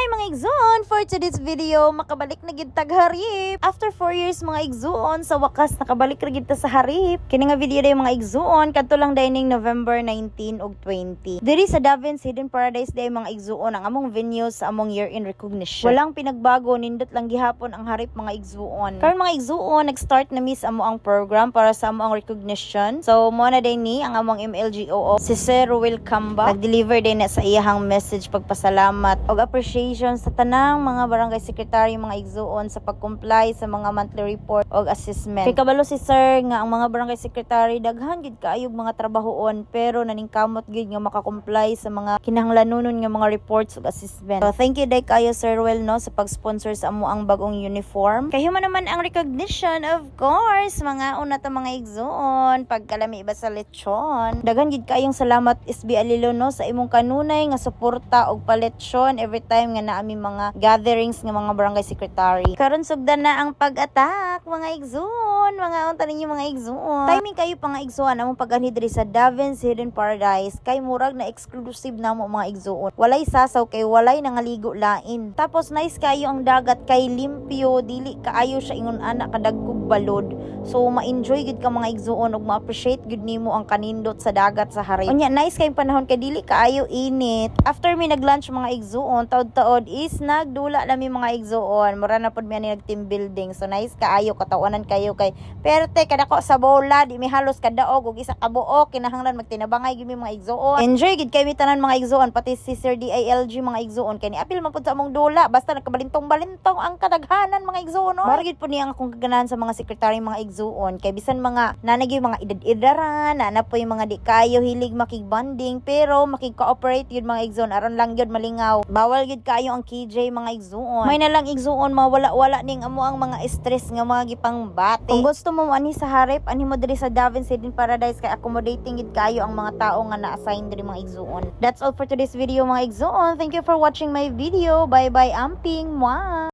mga igsoon! For today's video, makabalik na gid tag harip. After 4 years mga igsoon, sa wakas nakabalik ra gid ta sa harip. Kini nga video day mga igsoon, kadto lang dining November 19 ug 20. Diri sa Davins Hidden Paradise day mga igsoon ang among venue sa among year-end recognition. Walang pinagbago, nindot lang gihapon ang harip mga igsoon. Karon mga igsoon, nag-start na miss amo ang program para sa amo ang recognition. So mo na day ni ang among MLGO si Sir Ruel Camba. Nag-deliver din na sa iyahang message pagpasalamat og appreciation sa tanang mga barangay secretary mga igsoon sa pag-comply sa mga monthly report og assessment. Kay kabalo si Sir nga ang mga barangay secretary daghan gid kaayog mga trabahoon pero naningkamot gid nga maka-comply sa mga kinahanglanon nga mga reports ug assessment. So thank you day kayo Sir Ruel no sa pag-sponsor sa amo ang bagong uniform. Kay human naman ang recognition of course mga una ta mga igsoon pagkalami iba sa lechon. Daghan gid kayong salamat SB Alilo no sa imong kanunay nga suporta og paletsyon every time nga naami mga gatherings nga mga barangay secretary. Karon sugdan na ang pag-attack mga igsoon, mga unta ninyo mga igsoon. Timing kayo pa nga igsoon among pag-anhi diri sa Davins Hidden Paradise kay murag na exclusive namo mga igsoon. Walay sasaw kay walay nangaligo lain. Tapos nice kayo ang dagat kay limpyo, dili kaayo siya ingon ana kadagkog balod. So ma-enjoy gid ka mga igsoon ug ma-appreciate gid nimo ang kanindot sa dagat sa harip. Unya nice kay panahon kay dili kaayo init. After mi nag-lunch mga igsoon, taod-taod is nagdula lami mga igsoon. Mura na pod mi ani nag-team building. So nice kaayo katawanan kayo kay perte kada ko sa bola di mi halos kadaog ug isa ka buok kinahanglan magtinabangay gid mi mga igsoon. Enjoy gid kay mi tanan mga igsoon pati si Sir DILG mga igsoon kay ni apil man pud sa among dula basta nagkabalintong-balintong ang kadaghanan mga igsoon. Mara gid pud niya ang akong kaganahan sa mga sekretary mga igsoon kay bisan mga nanay mga edad-edaran na po yung mga di kayo hilig makig-bonding pero makig-cooperate yun mga igsoon aron lang yun malingaw. Bawal gid kayo ang KJ mga igsoon. May na lang igsoon mawala-wala ning amo ang mga stress nga mga gipang bate. Kung gusto mo ani sa harip ani mo diri sa Davins Hidden Paradise kay accommodating gid kayo ang mga tao nga na-assign diri mga igsoon. That's all for today's video mga igsoon. Thank you for watching my video. Bye bye amping. Mwah.